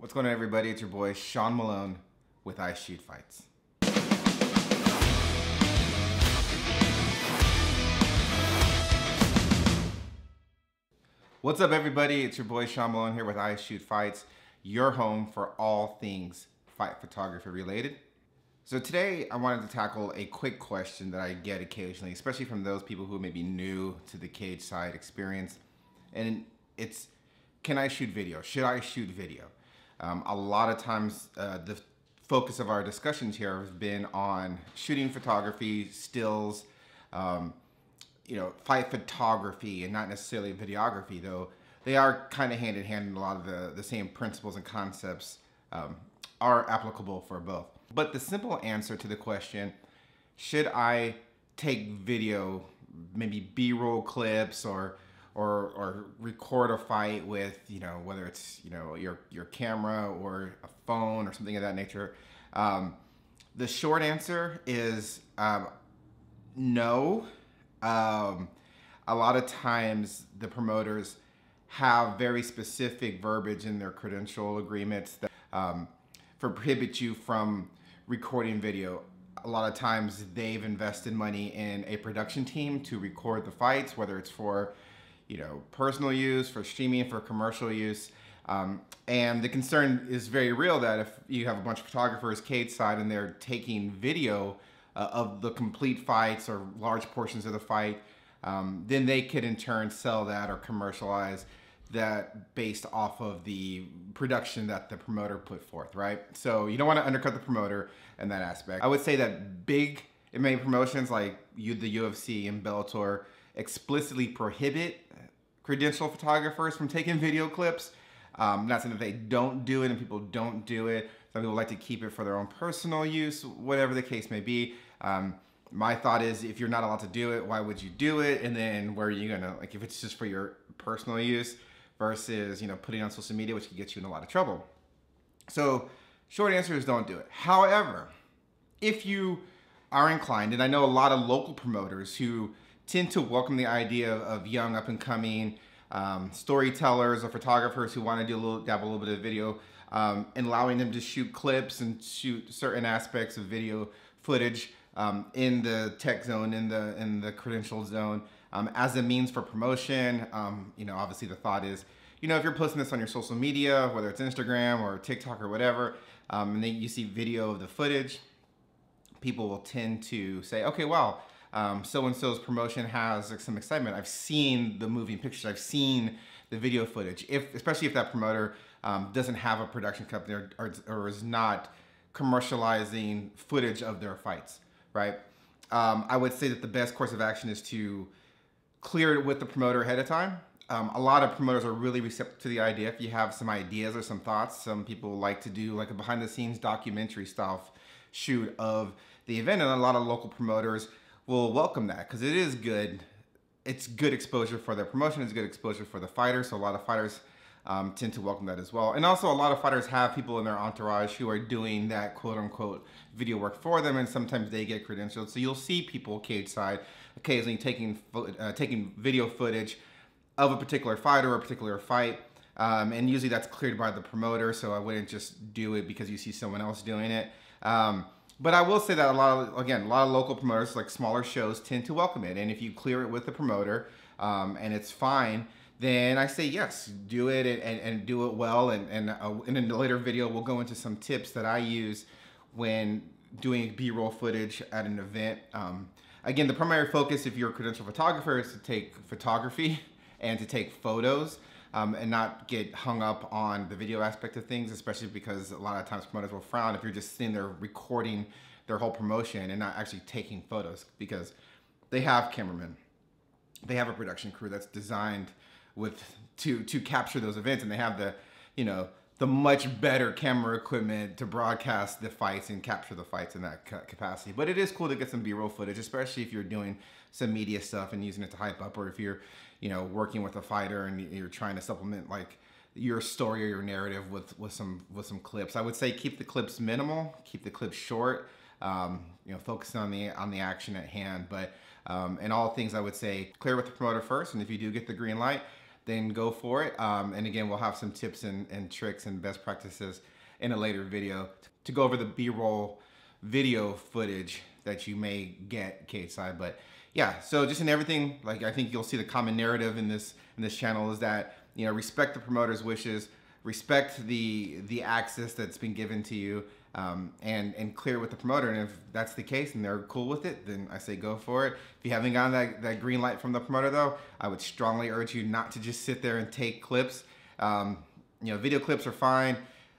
What's going on, everybody? It's your boy Sean Malone with I Shoot Fights. What's up, everybody? It's your boy Sean Malone here with I Shoot Fights, your home for all things fight photography related. So today I wanted to tackle a quick question that I get occasionally, especially from those people who may be new to the cage side experience. And it's, can I shoot video? Should I shoot video? A lot of times the focus of our discussions here has been on shooting photography, stills, fight photography, and not necessarily videography, though they are kind of hand in hand, and a lot of the same principles and concepts are applicable for both. But the simple answer to the question, should I take video, maybe B-roll clips or record a fight with, whether it's, your camera or a phone or something of that nature? The short answer is no. A lot of times the promoters have very specific verbiage in their credential agreements that prohibit you from recording video. A lot of times they've invested money in a production team to record the fights, whether it's for personal use, for streaming, for commercial use. And the concern is very real that if you have a bunch of photographers cage side and they're taking video of the complete fights or large portions of the fight, then they could in turn sell that or commercialize that based off of the production that the promoter put forth, right? So you don't want to undercut the promoter in that aspect. I would say that big MMA promotions like the UFC and Bellator explicitly prohibit credential photographers from taking video clips. Not saying that they don't do it and people don't do it. Some people like to keep it for their own personal use, whatever the case may be. My thought is, if you're not allowed to do it, why would you do it? And then where are you gonna, if it's just for your personal use versus, putting it on social media, which can get you in a lot of trouble. So short answer is don't do it. However, if you are inclined, and I know a lot of local promoters who tend to welcome the idea of young up and coming storytellers or photographers who want to dabble a little bit of video, and allowing them to shoot clips and shoot certain aspects of video footage in the tech zone, in the credential zone, as a means for promotion. Obviously the thought is, if you're posting this on your social media, whether it's Instagram or TikTok or whatever, and then you see video of the footage, people will tend to say, okay, wow, so-and-so's promotion has some excitement. I've seen the moving pictures. I've seen the video footage. Especially if that promoter doesn't have a production company or is not commercializing footage of their fights, right? I would say that the best course of action is to clear it with the promoter ahead of time. A lot of promoters are really receptive to the idea. If you have some ideas or some thoughts, some people like to do like a behind-the-scenes documentary style shoot of the event, and a lot of local promoters will welcome that because it is good. It's good exposure for their promotion. It's good exposure for the fighters. So a lot of fighters tend to welcome that as well. And also a lot of fighters have people in their entourage who are doing that quote unquote video work for them, and sometimes they get credentialed. So you'll see people cage side occasionally taking video footage of a particular fighter or a particular fight. And usually that's cleared by the promoter. So I wouldn't just do it because you see someone else doing it. But I will say that a lot of local promoters, like smaller shows, tend to welcome it. And if you clear it with the promoter and it's fine, then I say yes, do it and do it well. And in a later video, we'll go into some tips that I use when doing B-roll footage at an event. Again, the primary focus, if you're a credentialed photographer, is to take photography and to take photos. And not get hung up on the video aspect of things, especially because a lot of times promoters will frown if you're just sitting there recording their whole promotion and not actually taking photos, because they have cameramen, they have a production crew that's designed to capture those events, and they have the much better camera equipment to broadcast the fights and capture the fights in that capacity. But it is cool to get some B-roll footage, especially if you're doing some media stuff and using it to hype up, or if you're working with a fighter and you're trying to supplement like your story or your narrative with some clips. I would say keep the clips minimal, keep the clips short, focus on the action at hand. But in all things, I would say clear with the promoter first, and if you do get the green light, then go for it. And again, we'll have some tips and tricks and best practices in a later video to go over the B-roll video footage that you may get K-side. But yeah, so just in everything, like I think you'll see the common narrative in this channel is that, you know, respect the promoter's wishes, respect the access that's been given to you, and clear with the promoter. And if that's the case and they're cool with it, then I say go for it. If you haven't gotten that green light from the promoter though, I would strongly urge you not to just sit there and take clips. You know, video clips are fine.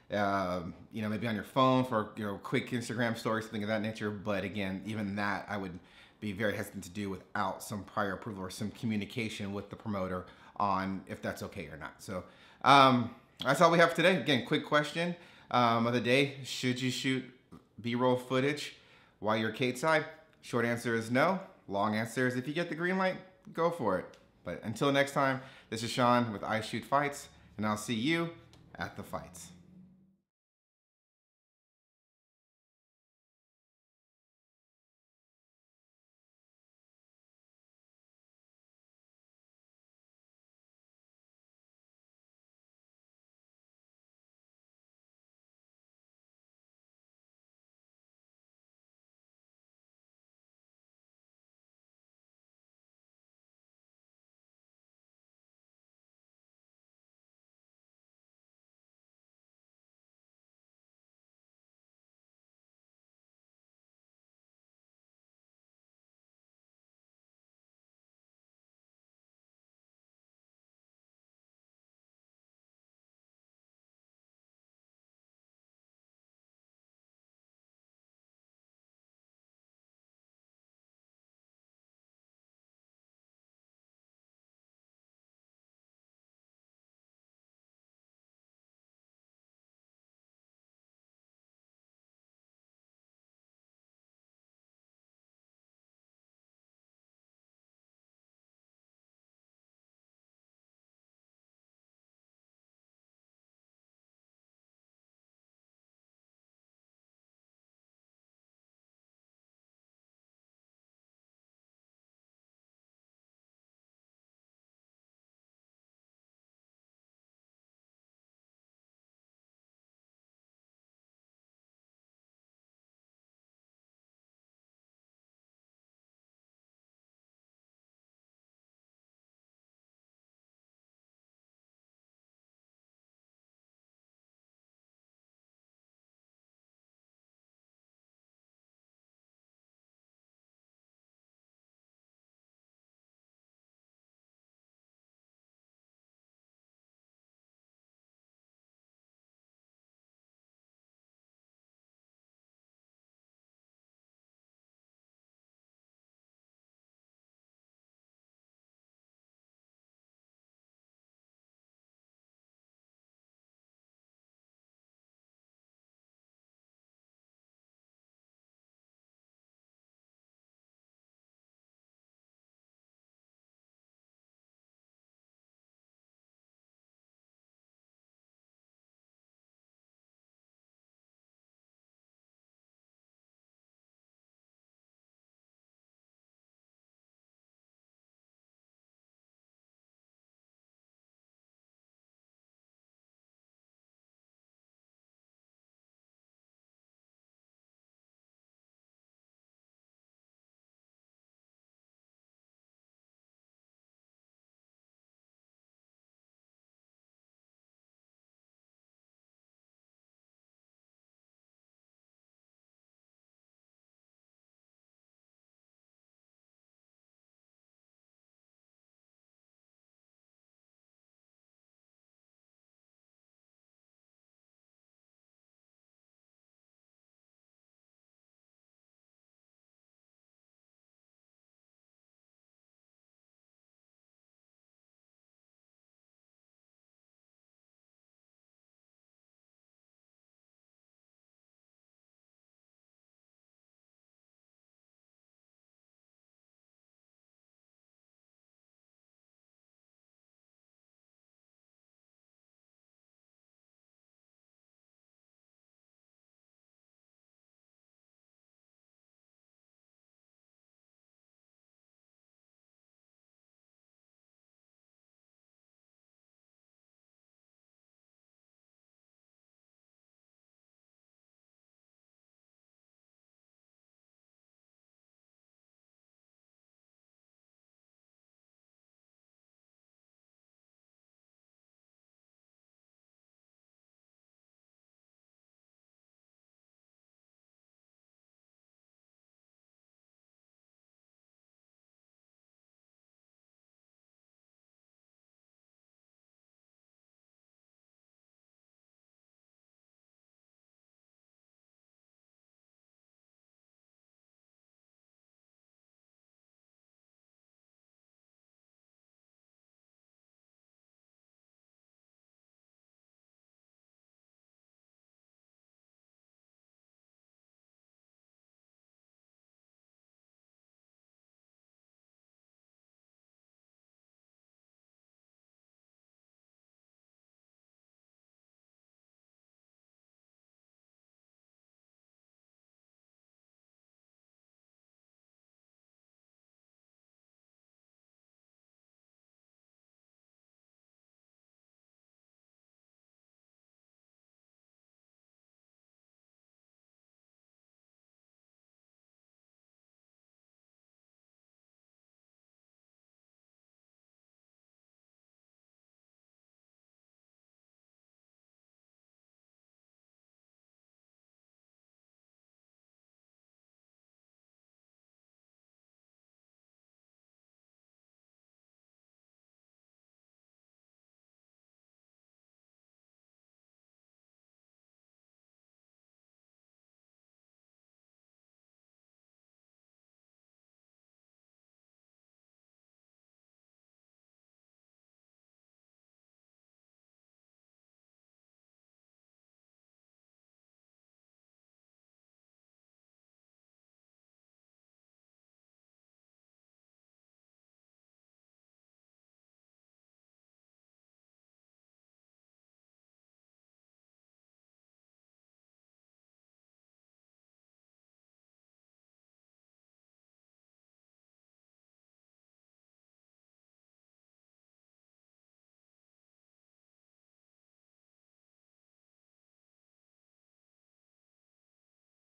You know, maybe on your phone for, you know, quick Instagram stories, something of that nature. But again, even that I would be very hesitant to do without some prior approval or some communication with the promoter on if that's okay or not. So that's all we have today. Again, quick question of the day: should you shoot B-roll footage while you're K-side? Short answer is no. Long answer is if you get the green light, go for it. But until next time, this is Sean with I Shoot Fights, and I'll see you at the fights.